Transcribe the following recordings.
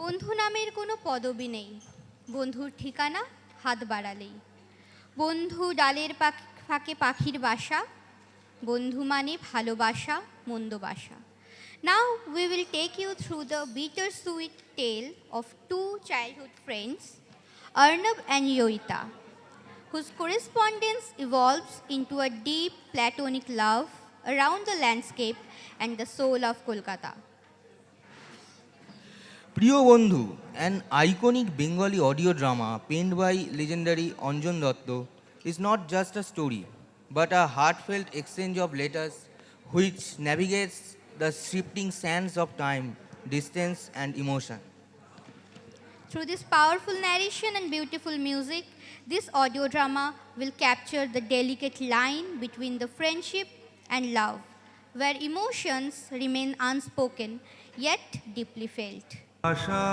বন্ধু নামের কোনো পদবি নেই, বন্ধুর ঠিকানা হাত বাড়ালেই। বন্ধু ডালের ফাঁকে পাখির বাসা, বন্ধু মানে ভালোবাসা মন্দ বাসা। Now we will take you through the bittersweet tale of two childhood friends, Arnab and Yoita, whose correspondence evolves into a deep platonic love around the landscape and the soul of Kolkata. প্রিয় বন্ধু, an iconic Bengali audio drama penned by legendary Anjan Datta is not just a story, but a heartfelt exchange of letters which navigates the shifting sands of time, distance, and emotion. Through this powerful narration and beautiful music, this audio drama will capture the delicate line between the friendship and love, where emotions remain unspoken yet deeply felt. আশা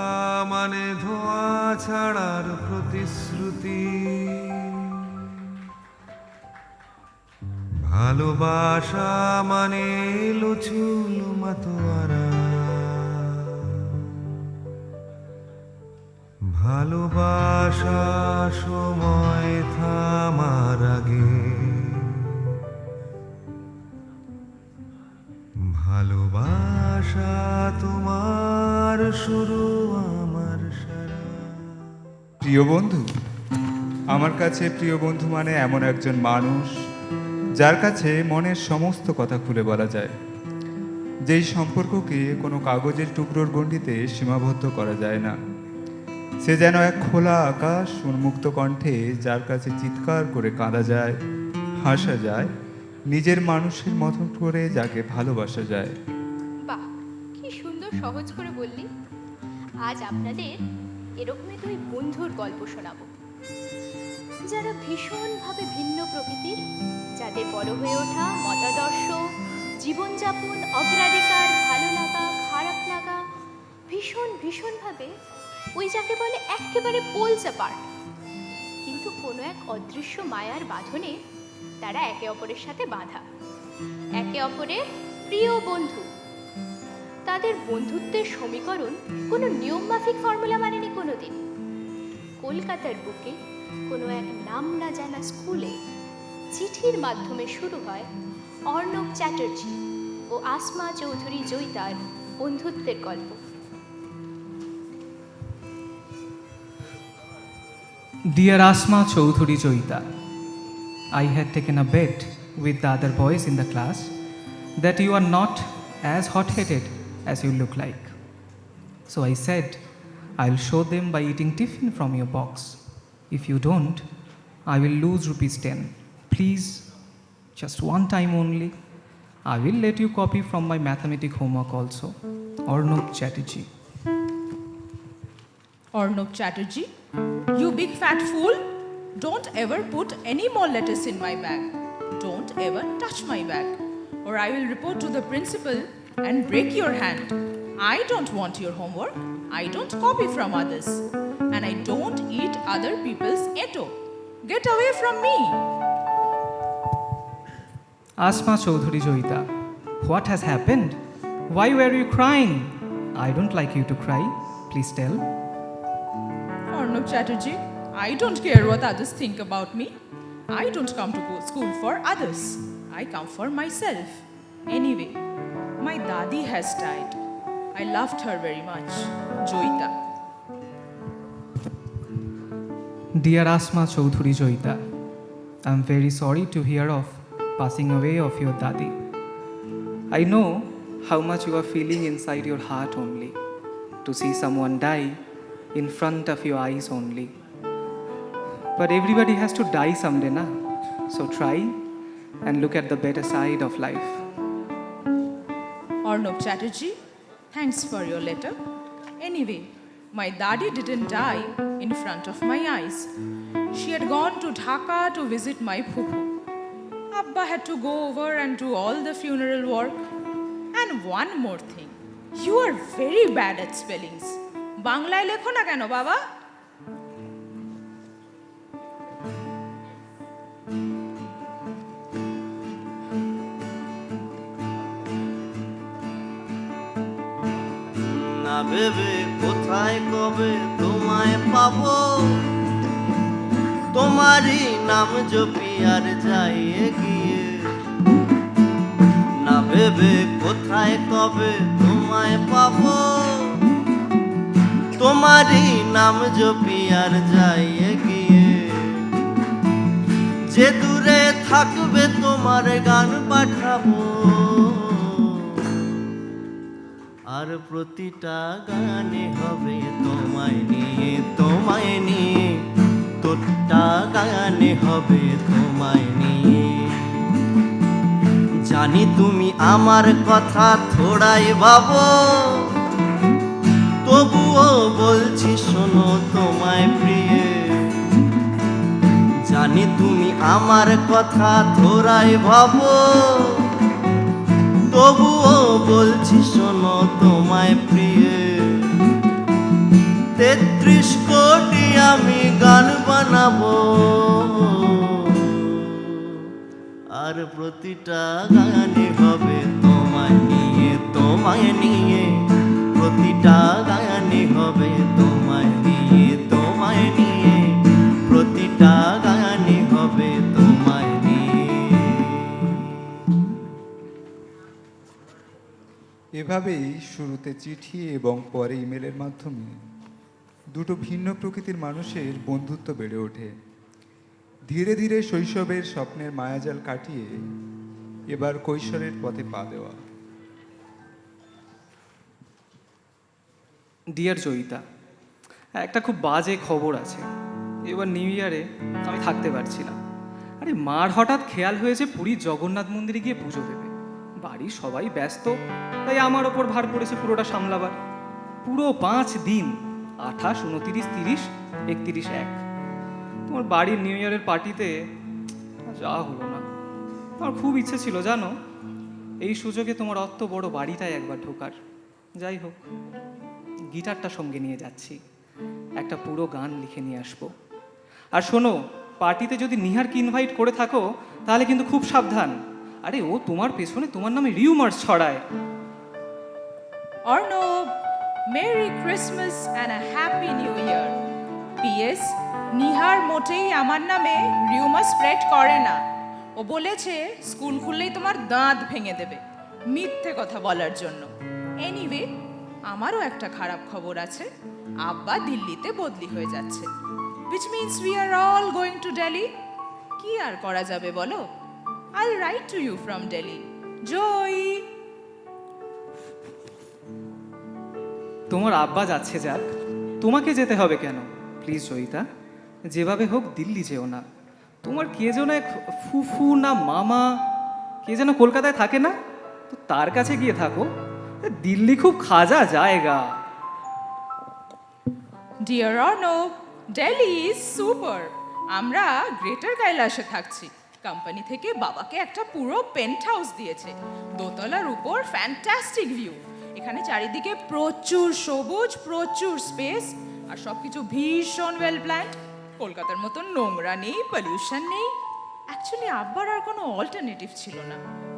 মানে ধোঁয়া ছাড়ার প্রতিশ্রুতি, ভালোবাসা মানে লুচুল মাতোয়ারা, ভালোবাসা সময় থামার আগে, ভালোবাসা তোমার শুরু আমার সারা। প্রিয় বন্ধু, আমার কাছে প্রিয় বন্ধু মানে এমন একজন মানুষ যার কাছে মনের সমস্ত কথা খুলে বলা যায়, যেই সম্পর্ককে কোনো কাগজের টুকরোর গণ্ডিতে সীমাবদ্ধ করা যায় না। সে যেন এক খোলা আকাশ, উন্মুক্ত কণ্ঠে যার কাছে চিৎকার করে কাঁদা যায়, হাসা যায়, নিজের মানুষের মতো করে যাকে ভালোবাসা যায়। বাহ, কি সুন্দর সহজ করে বললি। আজ আপনাদের এরকমই দুই বন্ধুর গল্প শোনাবো, যারা ভীষণভাবে ভিন্ন প্রকৃতির, যাদের বড় হয়ে ওঠা মতাদর্শ, জীবনযাপন, অগ্রাধিকার, ভালো লাগা, খারাপ লাগা ভীষণভাবে ওই যাকে বলে একেবারে পোলস অ্যাপার্ট। কিন্তু কোনো এক অদৃশ্য মায়ার বাঁধনে তারা একে অপরের সাথে বাঁধা, একে অপরের প্রিয় বন্ধু। তাদের বন্ধুত্বের সমীকরণ কোনো নিয়মমাফিক ফর্মুলা মানেনি কোনোদিন। কলকাতার বুকে কোনো এক নাম না জানা স্কুলে চিঠির মাধ্যমে শুরু হয় অর্ণব চ্যাটার্জি ও আসমা চৌধুরী জয়িতার বন্ধুত্বের গল্প। Dear Asma Chaudhuri Joita, I had taken a bet with the other boys in the class that you are not as hot-headed as you look like. So I said, I'll show them by eating tiffin from your box. If you don't, I will lose ₹10. Please, just one time only. I will let you copy from my mathematics homework also. Arnab Chatterjee. Arnab Chatterjee, you big fat fool! Don't ever put any more letters in my bag. Don't ever touch my bag, or I will report to the principal and break your hand. I don't want your homework. I don't copy from others. And I don't eat other people's etto. Get away from me! Asma Chaudhuri Joita, what has happened? Why were you crying? I don't like you to cry. Please tell. Arnab Chatterjee, I don't care what others think about me. I don't come to school for others. I come for myself. Anyway, my dadi has died. I loved her very much. Joita. Dear Asma Chaudhuri Joita, I'm very sorry to hear of passing away of your dadi. I know how much you are feeling inside your heart only, to see someone die in front of your eyes only. But everybody has to die someday, na? So try and look at the better side of life. Arnab Chatterjee, thanks for your letter. Anyway, my daddy didn't die in front of my eyes. She had gone to Dhaka to visit my phuphu. Abba had to go over and do all the funeral work. And one more thing, you are very bad at spellings. বাংলায় লেখো না কেন বাবা? না ভেবে কোথায় কবে তোমায় পাবো, তোমারই নাম জপি আর যাই এগিয়ে। না ভেবে কোথায় কবে তোমায় পাবো, তোমারই নাম জপি আর যাই এগিয়ে। যে দূরে থাকবে তোমার গান পাঠাবো, আর প্রতিটা গানে হবে তোমায় নিয়ে, তোমায় নিয়ে। তোরটা গানে হবে তোমায় নিয়ে। জানি তুমি আমার কথা থোড়াই ভাবো, তবুও বলছি শোনো তোমায় প্রিয়ে। জানি তুমি আমার কথা থোড়াই ভাবো, তবুও বলছি শোনো তোমায় প্রিয়ে। ৩৩ কোটি আমি গান বানাবো, আর প্রতিটা গানে হবে তোমায় নিয়ে, তোমায় নিয়ে। প্রতিটা গানে হবে তোমায় নিয়ে, তোমায় নিয়ে। প্রতিটা গানে হবে তোমায় নিয়ে। এভাবেই শুরুতে চিঠি এবং পরে ইমেলের মাধ্যমে দুটো ভিন্ন প্রকৃতির মানুষের বন্ধুত্ব বেড়ে ওঠে। ধীরে ধীরে শৈশবের স্বপ্নের মায়াজাল কাটিয়ে এবার কৈশোরের পথে পা দেওয়া। ডিয়ার জয়িতা, একটা খুব বাজে খবর আছে। এবার নিউ ইয়ারে আমি থাকতে পারছি না। আরে মার হঠাৎ খেয়াল হয়েছে পুরীর জগন্নাথ মন্দিরে গিয়ে পুজো দেবে। বাড়ির সবাই ব্যস্ত, তাই আমার ওপর ভার পড়েছে পুরোটা সামলাবার। পুরো 5 দিন, 28, 29, 30, 31, 1। তোমার বাড়ির নিউ ইয়ারের পার্টিতে যাওয়া হলো না। আমার খুব ইচ্ছে ছিল জানো, এই সুযোগে তোমার অত বড় বাড়িটায় একবার ঢোকার। যাই হোক, গিটারটা সঙ্গে নিয়ে যাচ্ছি, একটা পুরো গান লিখে নিয়ে আসবো। আর শোনো, পার্টিতে যদি নিহারকে ইনভাইট করে থাকো তাহলে কিন্তু খুব সাবধান। আরে ও তোমার পেছনে তোমার নামে রিউমার্স ছড়ায়। Arnob, Merry Christmas and a Happy New Year. PS, Nihar মোটেই আমার নামে রিউমার স্প্রেড করে না। ও বলেছে স্কুল খুললেই তোমার দাঁত ভেঙে দেবে মিথ্যে কথা বলার জন্য। এনিওয়ে, আমারও একটা খারাপ খবর আছে। আব্বা দিল্লিতে বদলি হয়ে যাচ্ছে, which means we are all going to Delhi. কি আর করা যাবে বলো? I'll write to you from Delhi. Joy. তোমার আব্বা যাচ্ছে যাক, তোমাকে যেতে হবে কেন? প্লিজ জয়িতা, যেভাবে হোক দিল্লি যেও না। তোমার কে যেন এক ফুফু না মামা কে যেন কলকাতায় থাকে না, তো তার কাছে গিয়ে থাকো। দিল্লি খুব খাজা জায়গা। Dear Arnob, Delhi is super. আমরা গ্রেটার কৈলাসে থাকছি। কোম্পানি থেকে বাবাকে একটা পুরো পেন্ট হাউস দিয়েছে, দোতলার উপর ফ্যান্টাস্টিক ভিউ। এখানে চারিদিকে প্রচুর সবুজ, প্রচুর স্পেস, আর সবকিছু ভীষণ ওয়েল প্ল্যান্ড। কলকাতার মতন নোংরা নেই, পলিউশন নেই। অ্যাকচুয়ালি আব্বার আর কোনো অল্টারনেটিভ ছিল না।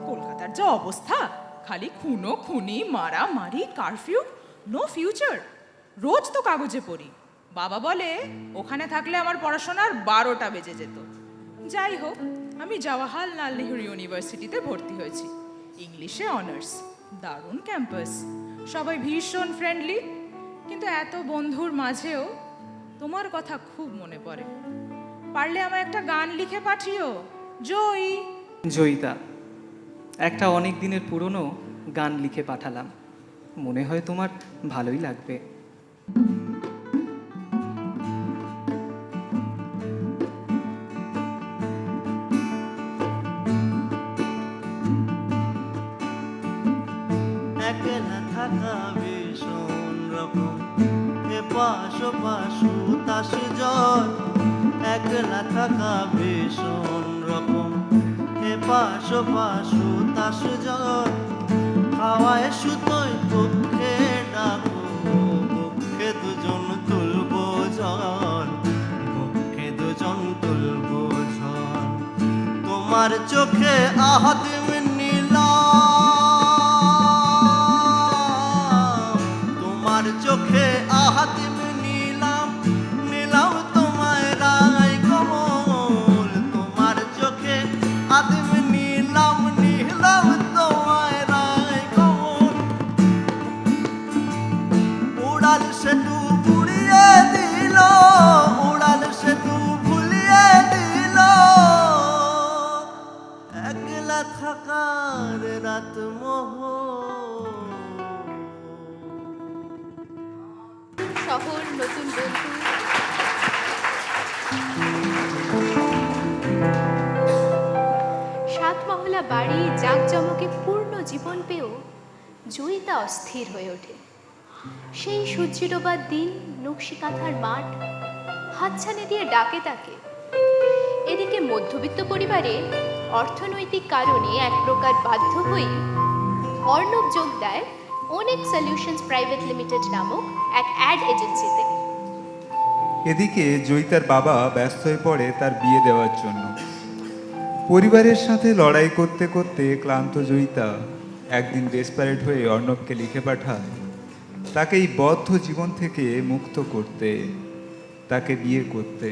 কলকাতার যা অবস্থা, খালি খুনো খুনি, মারামারি, কারফিউ, নো ফিউচার। রোজ তো কাগজে পড়ি। বাবা বলে ওখানে থাকলে আমার পড়াশোনার 12টা বেজে যেত। যাই হোক, আমি জওয়াহরলাল নেহরু ইউনিভার্সিটিতে ভর্তি হয়েছি, ইংলিশে অনার্স। দারুণ ক্যাম্পাস, সবাই ভীষণ ফ্রেন্ডলি। কিন্তু এত বন্ধুর মাঝেও তোমার কথা খুব মনে পড়ে। পারলে আমায় একটা গান লিখে পাঠিও, জয়ী। জয়িতা, একটা অনেক দিনের পুরনো গান লিখে পাঠালাম, মনে হয় তোমার ভালোই লাগবে। একলা থাকা ভীষণ রকম, এপাশ ওপাশ তাস জল। একলা থাকা ভীষণ রকম, এপাশ ওপাশ তাস জল। হাওয়ায় সুতোয় পক্ষে ডাকো, পক্ষে দুজন তুলবো জল, পক্ষে দুজন তুলবো জল। তোমার চোখে আহাত নিলাম, তোমার সেতু পুড়িয়ে দিল, উড়াল সেতু ভুলিয়ে দিল, একলা থাকার রাত মোহ। শহর, নতুন বন্ধু, সাতমহলা বাড়ি, জাঁকজমকে পূর্ণ জীবন পেয়েও জয়িতা অস্থির হয়ে ওঠে। সেই সূর্যডোবার দিন, নকশি কাঁথার মাঠ, হাতছানি দিয়ে ডাকে তাকে। এদিকে মধ্যবিত্ত পরিবারে অর্থনৈতিক কারণে এক প্রকার বাধ্য হয়ে অর্ণব যোগ দেয় অনেক সলিউশনস প্রাইভেট লিমিটেড নামক এক অ্যাড এজেন্সিতে। এদিকে জয়িতার বাবা ব্যস্ত হয়ে পড়ে তার বিয়ে দেওয়ার জন্য। পরিবারের সাথে লড়াই করতে করতে ক্লান্ত জয়িতা একদিন ডেসপারেট হয়ে অর্ণবকে লিখে পাঠায় তাকে এই বদ্ধ জীবন থেকে মুক্ত করতে, তাকে বিয়ে করতে।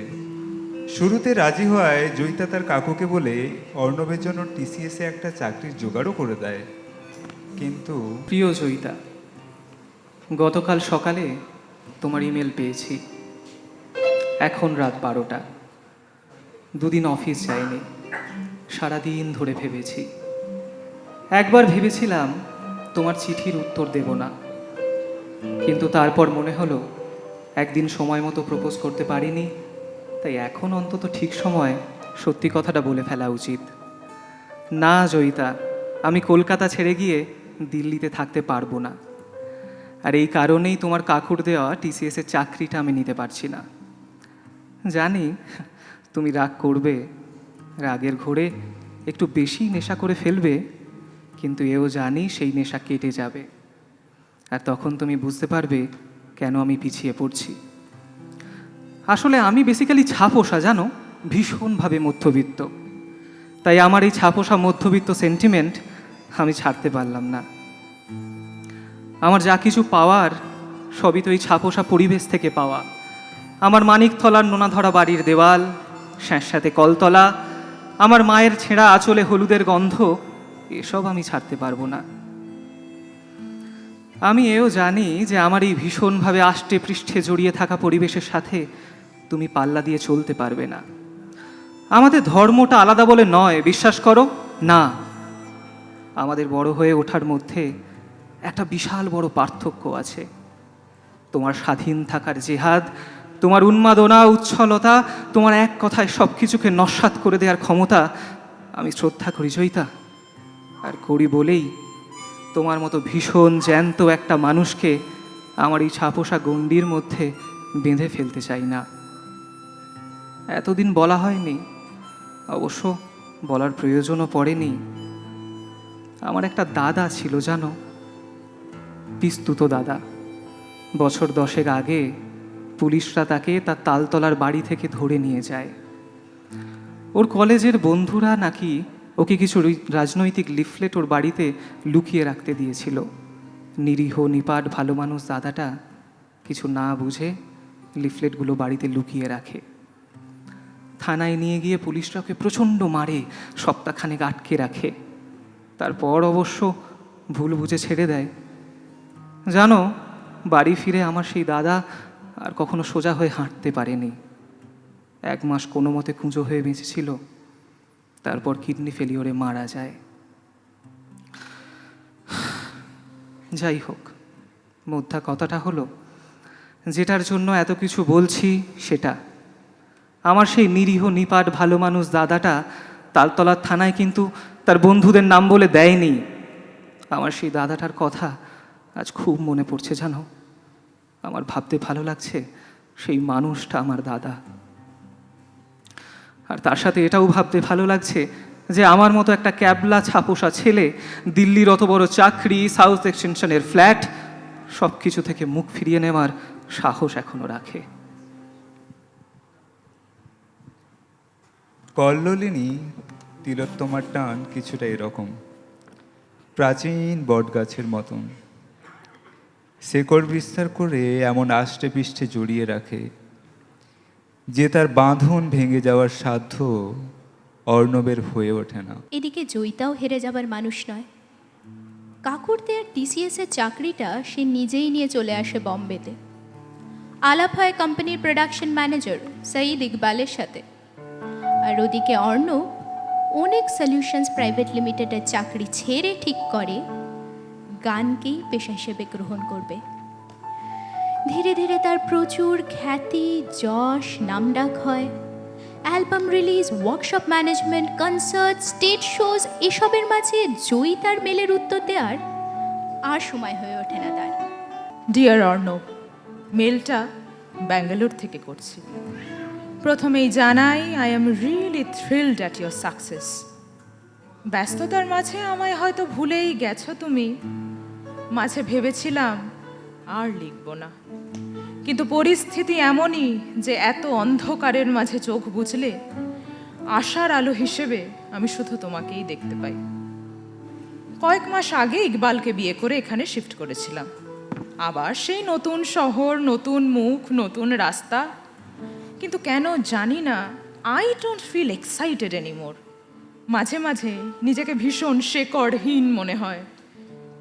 শুরুতে রাজি হওয়ায় জয়িতা তার কাকুকে বলে অর্ণবের জন্য টিসিএসে একটা চাকরির জোগাড়ও করে দেয়। কিন্তু প্রিয় জয়িতা, গতকাল সকালে তোমার ইমেল পেয়েছি। এখন রাত 12টা। দুদিন অফিস যায়নি, সারাদিন ধরে ভেবেছি। একবার ভেবেছিলাম তোমার চিঠির উত্তর দেব না, কিন্তু তারপর মনে হলো একদিন সময় মতো প্রপোজ করতে পারিনি, তাই এখন অন্তত ঠিক সময় সত্যি কথাটা বলে ফেলা উচিত। না জয়িতা, আমি কলকাতা ছেড়ে গিয়ে দিল্লিতে থাকতে পারবো না। আর এই কারণেই তোমার কাকুর দেওয়া টিসিএসের চাকরিটা আমি নিতে পারছি না। জানি তুমি রাগ করবে, রাগের ঘোরে একটু বেশি নেশা করে ফেলবে, কিন্তু এও জানি সেই নেশা কেটে যাবে। আর তখন তুমি বুঝতে পারবে কেন আমি পিছিয়ে পড়ছি। আসলে আমি বেসিক্যালি ছাপোষা, জানো, ভীষণভাবে মধ্যবিত্ত। তাই আমার এই ছাপোষা মধ্যবিত্ত সেন্টিমেন্ট আমি ছাড়তে পারলাম না। আমার যা কিছু পাওয়ার সবই তো এই ছাপোষা পরিবেশ থেকে পাওয়া। আমার মানিকতলার নোনা ধরা বাড়ির দেওয়াল, স্যাঁতস্যাঁতে কলতলা, আমার মায়ের ছেঁড়া আঁচলে হলুদের গন্ধ, এসব আমি ছাড়তে পারবো না। আমি এও জানি যে আমার এই ভীষণভাবে আষ্টে পৃষ্ঠে জড়িয়ে থাকা পরিবেশের সাথে তুমি পাল্লা দিয়ে চলতে পারবে না। আমাদের ধর্মটা আলাদা বলে নয়, বিশ্বাস করো না। আমাদের বড় হয়ে ওঠার মধ্যে একটা বিশাল বড় পার্থক্য আছে। তোমার স্বাধীন থাকার জেহাদ, তোমার উন্মাদনা, উচ্ছলতা, তোমার এক কথায় সব কিছুকে নস্যাৎ করে দেওয়ার ক্ষমতা আমি শ্রদ্ধা করি জয়িতা। আর করি বলেই তোমার মতো ভীষণ জ্যান্ত একটা মানুষকে আমার এই ছাপোষা গণ্ডির মধ্যে বেঁধে ফেলতে চাই না। এতদিন বলা হয়নি, অবশ্য বলার প্রয়োজনও পড়েনি। আমার একটা দাদা ছিল, জানো, পিস্তুত দাদা। বছর 10 আগে পুলিশরা তাকে তার তালতলার বাড়ি থেকে ধরে নিয়ে যায়। ওর কলেজের বন্ধুরা নাকি ওকে কিছু রাজনৈতিক লিফলেট ওর বাড়িতে লুকিয়ে রাখতে দিয়েছিল। নিরীহ নিপাট ভালো মানুষ দাদাটা কিছু না বুঝে লিফলেটগুলো বাড়িতে লুকিয়ে রাখে। থানায় নিয়ে গিয়ে পুলিশরা ওকে প্রচণ্ড মারে, সপ্তাহখানেক আটকে রাখে। তারপর অবশ্য ভুল বুঝে ছেড়ে দেয়। জানো, বাড়ি ফিরে আমার সেই দাদা আর কখনো সোজা হয়ে হাঁটতে পারেনি। 1 মাস কোনো মতে কুঁজো হয়ে বেঁচেছিল, তারপর কিডনি ফেলিওরে মারা যায়। যাই হোক, মোদ্দা কথাটা হলো, যেটার জন্য এত কিছু বলছি সেটা, আমার সেই নিরীহ নিপাট ভালো মানুষ দাদাটা তালতলার থানায় কিন্তু তার বন্ধুদের নাম বলে দেয়নি। আমার সেই দাদাটার কথা আজ খুব মনে পড়ছে, জানো। আমার ভাবতে ভালো লাগছে সেই মানুষটা আমার দাদা। আর তার সাথে এটাও ভাবতে ভালো লাগছে যে আমার মতো একটা ক্যাবলা ছাপোষা ছেলে দিল্লির অত বড় চাকরি, সাউথ এক্সটেনশনের ফ্ল্যাট, সব কিছু থেকে মুখ ফিরিয়ে নেওয়ার সাহস এখনো রাখে। কল্লোলিনী তিলোত্তমার টান কিছুটা এরকম, প্রাচীন বটগাছের মতন। শেকড় বিস্তার করে এমন আষ্টে পৃষ্ঠে জড়িয়ে রাখে যে তার বাঁধন ভেঙে যাওয়ার সাধ্য অর্ণবের হয়ে ওঠে না। এদিকে জয়িতাও হেরে যাবার মানুষ নয়। কাকুর দেয়ার টিসিএসের চাকরিটা সে নিজেই নিয়ে চলে আসে বম্বেতে। আলাপ হয় কোম্পানির প্রোডাকশন ম্যানেজার সঈদ ইকবালের সাথে। আর ওদিকে অর্ণব অনেক সলিউশনস প্রাইভেট লিমিটেডের চাকরি ছেড়ে ঠিক করে গানকেই পেশা হিসেবে গ্রহণ করবে। ধীরে ধীরে তার প্রচুর খ্যাতি, যশ, নামডাক হয়। Album release, workshop management, concert, stage shows, এসবের মাঝে জয়িতার মেলের উত্তর দেওয়ার আর সময় হয়ে ওঠে না তার। ডিয়ার অর্ণব, মেলটা ব্যাঙ্গালোর থেকে করছি। প্রথমেই জানাই, I am really thrilled at your success. ব্যস্ততার মাঝে আমায় হয়তো ভুলেই গেছো তুমি। মাঝে ভেবেছিলাম আর লিখব না, কিন্তু পরিস্থিতি এমনই যে এত অন্ধকারের মাঝে চোখ বুঝলে আশার আলো হিসেবে আমি শুধু তোমাকেই দেখতে পাই। কয়েক মাস আগে ইকবালকে বিয়ে করে এখানে শিফট করেছিলাম। আবার সেই নতুন শহর, নতুন মুখ, নতুন রাস্তা। কিন্তু কেন জানি না, I don't feel excited anymore. মাঝে মাঝে নিজেকে ভীষণ শেকড়হীন মনে হয়।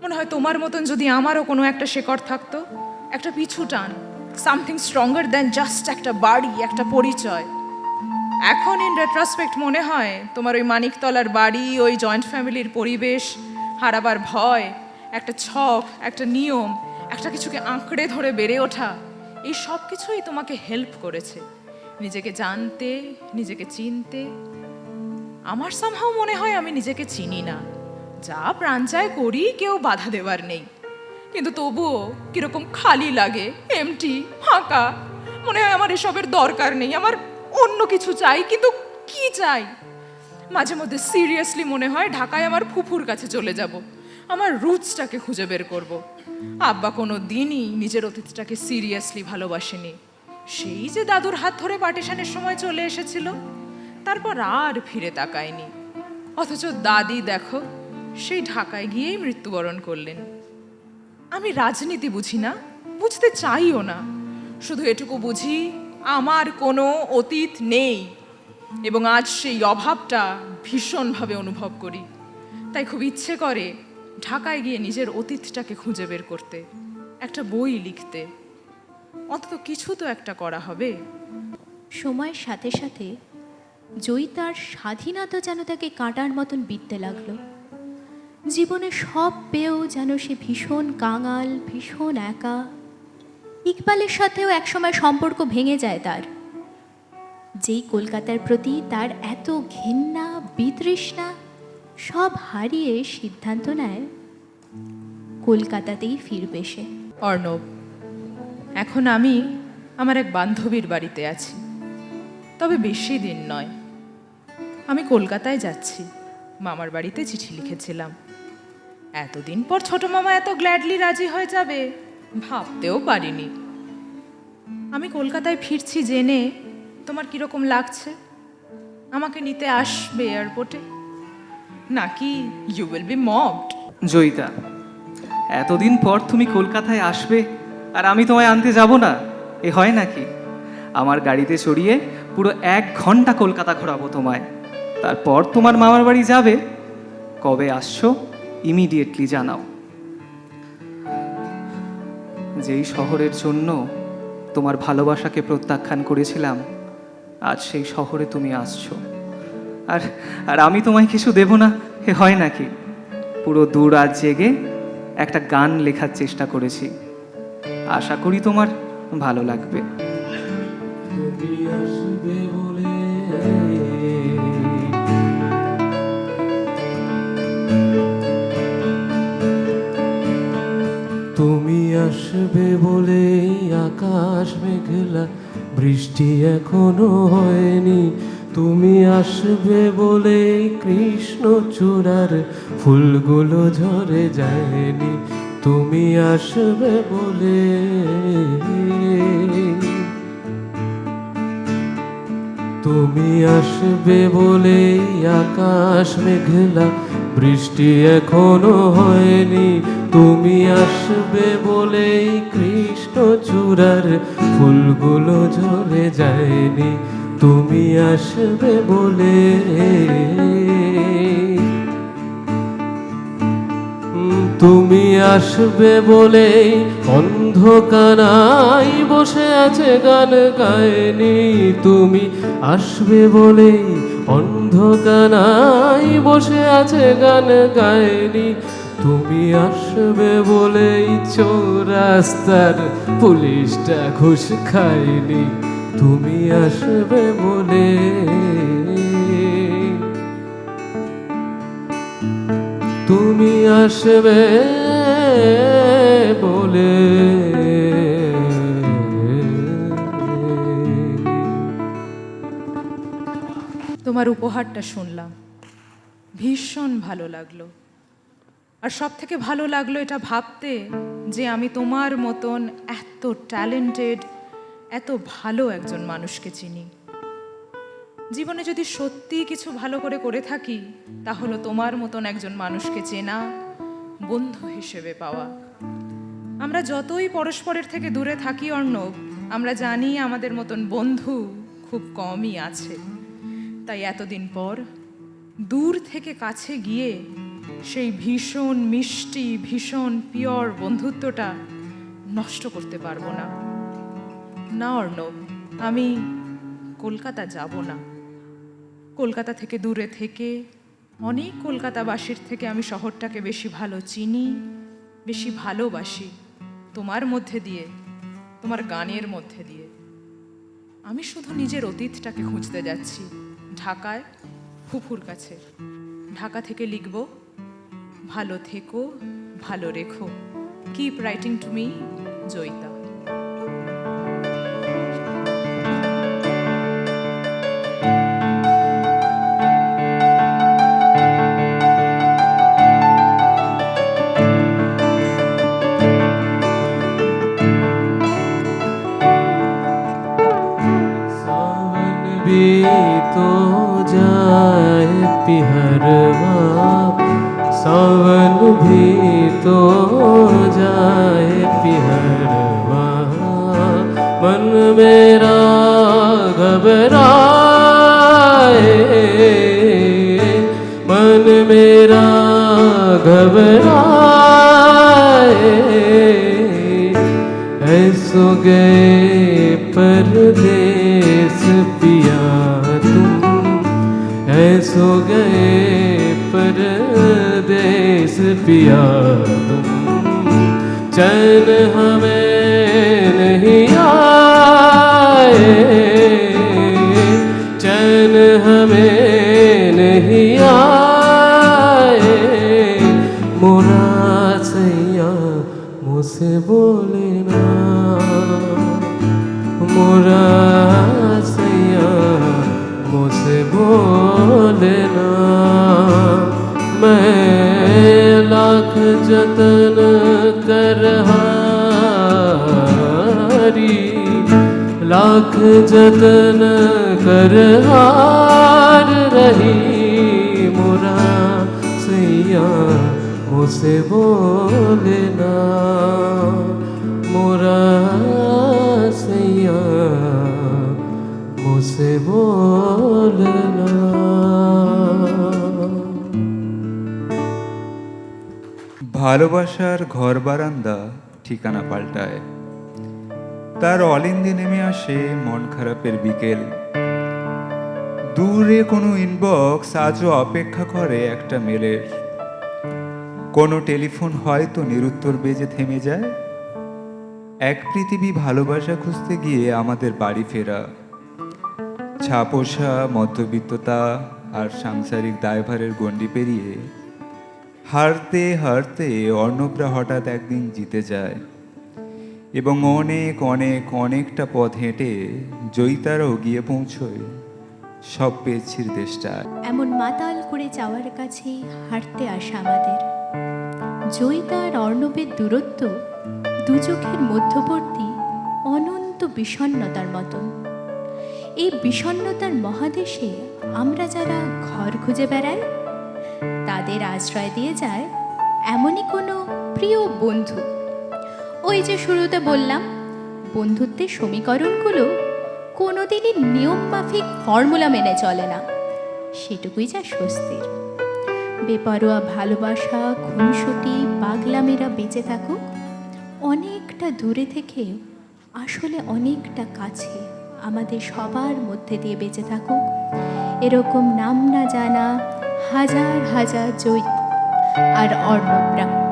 মনে হয় তোমার মতন যদি আমারও কোনো একটা শেকড় থাকতো, একটা পিছু টান, সামথিং স্ট্রঙ্গার দ্যান জাস্ট একটা বাড়ি, একটা পরিচয়। এখন ইন রেট্রোস্পেক্ট মনে হয় তোমার ওই মানিকতলার বাড়ি, ওই জয়েন্ট ফ্যামিলির পরিবেশ, হারাবার ভয়, একটা ছক, একটা নিয়ম, একটা কিছুকে আঁকড়ে ধরে বেড়ে ওঠা, এই সব কিছুই তোমাকে হেল্প করেছে নিজেকে জানতে, নিজেকে চিনতে। আমার সামহাও মনে হয় আমি নিজেকে চিনি না। যা প্রাণ চায় করি, কেউ বাধা দেওয়ার নেই। কিন্তু তবুও কিরকম খালি লাগে, এমটি, ফাঁকা। মনে হয় আমার এসবের দরকার নেই, আমার অন্য কিছু চাই। কিন্তু কি চাই? মাঝে মধ্যে সিরিয়াসলি মনে হয় ঢাকায় আমার ফুফুর কাছে চলে যাব, আমার রুটসটাকে খুঁজে বের করব। আব্বা কোনো দিনই নিজের অতীতটাকে সিরিয়াসলি ভালোবাসেনি। সেই যে দাদুর হাত ধরে পার্টিশনের সময় চলে এসেছিল, তারপর আর ফিরে তাকায়নি। অথচ দাদি দেখো, সেই ঢাকায় গিয়েই মৃত্যুবরণ করলেন। আমি রাজনীতি বুঝি না, বুঝতে চাইও না। শুধু এটুকু বুঝি, আমার কোনো অতীত নেই, এবং আজ সেই অভাবটা ভীষণভাবে অনুভব করি। তাই খুব ইচ্ছে করে ঢাকায় গিয়ে নিজের অতীতটাকে খুঁজে বের করতে, একটা বই লিখতে। অন্তত কিছু তো একটা করা হবে। সময়ের সাথে সাথে জয়িতার স্বাধীনতা যেন তাকে কাঁটার মতন বিঁধতে লাগলো। জীবনে সব পেয়েও যেন সে ভীষণ কাঙাল, ভীষণ একা। ইকবালের সাথেও একসময় সম্পর্ক ভেঙে যায় তার। যেই কলকাতার প্রতি তার এত ঘেন্না, বিতৃষ্ণা, সব হারিয়ে সিদ্ধান্ত নেয় কলকাতাতেই ফিরবে সে। অর্ণব, এখন আমি আমার এক বান্ধবীর বাড়িতে আছি, তবে বেশি দিন নয়। আমি কলকাতায় যাচ্ছি, মামার বাড়িতে চিঠি লিখেছিলাম। এতদিন পর ছোট মামা এত গ্ল্যাডলি রাজি হয়ে যাবে ভাবতেও পারিনি। আমি কলকাতায় ফিরছি জেনে তোমার কিরকম লাগছে? আমাকে নিতে আসবে এয়ারপোর্টে, নাকি ইউ উইল বি মবড? জয়িতা, এতদিন পর তুমি কলকাতায় আসবে আর আমি তোমায় আনতে যাব না, এ হয় নাকি? আমার গাড়িতে চড়িয়ে পুরো 1 ঘন্টা কলকাতা ঘোরাবো তোমায়, তারপর তোমার মামার বাড়ি যাবে। কবে আসছো ইমিডিয়েটলি জানাও। যেই শহরের জন্য তোমার ভালোবাসাকে প্রত্যাখ্যান করেছিলাম, আজ সেই শহরে তুমি আসছো, আর আর আমি তোমায় কিছু দেব না, এ হয় নাকি? পুরো রাত জেগে একটা গান লেখার চেষ্টা করেছি, আশা করি তোমার ভালো লাগবে। তুমি আসবে বলে আকাশ মেঘলা, বৃষ্টি এখনো হয়নি। তুমি আসবে বলে কৃষ্ণচূড়ার ফুলগুলো ঝরে যায়নি। তুমি আসবে বলে, তুমি আসবে বলে আকাশ মেঘলা, বৃষ্টি এখনো হয়নি। তুমি আসবে বলে কৃষ্ণচূড়ার ফুলগুলো ঝরে যায়নি। তুমি আসবে বলে তুমি আসবে বলেই অন্ধকানাই বসে আছে গান গায়নি। তুমি আসবে বলেই অন্ধকানাই বসে আছে গান গায়নি। তুমি আসবে বলেই চৌরাস্তার পুলিশটা ঘুষ খায়নি। তুমি আসবে বলে, তুমি আসবে বলে। তোমার উপহারটা শুনলাম, ভীষণ ভালো লাগলো। আর সব থেকে ভালো লাগলো এটা ভাবতে যে আমি তোমার মতন এত ট্যালেন্টেড, এত ভালো একজন মানুষকে চিনি। জীবনে যদি সত্যি কিছু ভালো করে থাকি, তাহলে তোমার মতন একজন মানুষকে চেনা, বন্ধু হিসেবে পাওয়া। আমরা যতই পরস্পরের থেকে দূরে থাকি অর্ণব, আমরা জানি আমাদের মতন বন্ধু খুব কমই আছে। তাই এতদিন পর দূর থেকে কাছে গিয়ে সেই ভীষণ মিষ্টি, ভীষণ পিওর বন্ধুত্বটা নষ্ট করতে পারবো না। না অর্ণব, আমি কলকাতা যাব না। কলকাতা থেকে দূরে থেকে অনেক কলকাতাবাসীর থেকে আমি শহরটাকে বেশি ভালো চিনি, বেশি ভালোবাসি। তোমার মধ্যে দিয়ে, তোমার গানের মধ্যে দিয়ে। আমি শুধু নিজের অতীতটাকে খুঁজতে যাচ্ছি ঢাকায়, ফুফুর কাছে। ঢাকা থেকে লিখব, ভালো থেকো, ভালো রেখো। Keep writing to me, Joyita. सावन भी तो जाए पिहरवा, सावन भी तो जाए पिहरवा। मन मेरा घबराए, मन मेरा घबराए। ऐसो गए परदेस पिया तुम, ऐसो गए परदेस पिया तुम। चैन हमें नहीं आए, चैन हमें नहीं आए। मोरा सैया मुझसे बोले ना, मोरा सैया मुझसे बोले ना। मैं लाख जतन कर हारी, लाख जतन कर हार रही। मोरा सैया मुझसे बोले ना, मोरा सैया मुझसे बोलना। ভালোবাসার ঘর বারান্দা ঠিকানা পাল্টায়, তার অলিন্দে নেমে আসে মন খারাপের বিকেল। দূরে কোনো ইনবক্স আজও অপেক্ষা করে একটা মেলের। কোনো টেলিফোন হয়তো নিরুত্তর বেজে থেমে যায়। এক পৃথিবী ভালোবাসা খুঁজতে গিয়ে আমাদের বাড়ি ফেরা। ছাপোষা মধ্যবিত্ততা আর সাংসারিক দায়ভারের গণ্ডি পেরিয়ে হারতে হারতে অর্ণবরা হঠাৎ একদিন জিতে যায় এবং অনেক অনেক অনেকটা পথ হেঁটে জয়িতারাও গিয়ে পৌঁছয় সব পেয়েছির দেশটায়। এমন মাতাল করে যাওয়ার কাছে হাঁটতে আসা আমাদের জয়িতা আর অর্ণবের দূরত্ব দু চোখের মধ্যবর্তী অনন্ত বিষণ্ণতার মতন। এই বিষণ্ণতার মহাদেশে আমরা যারা ঘর খুঁজে বেড়াই, তাদের আশ্রয় দিয়ে যায় এমনই কোনো প্রিয় বন্ধু। ওই যে শুরুতে বললাম, বন্ধুত্বের সমীকরণগুলো কোনোদিনই নিয়ম মাফিক ফর্মুলা মেনে চলে না, সেটুকুই যা স্বস্তির। বেপরোয়া ভালোবাসা, খুনসুটি, পাগলামেরা বেঁচে থাকুক, অনেকটা দূরে থেকে আসলে অনেকটা কাছে আমাদের সবার মধ্যে দিয়ে বেঁচে থাকুক এরকম নাম না জানা হাজার হাজার জয়ী আর অর্ণবরা।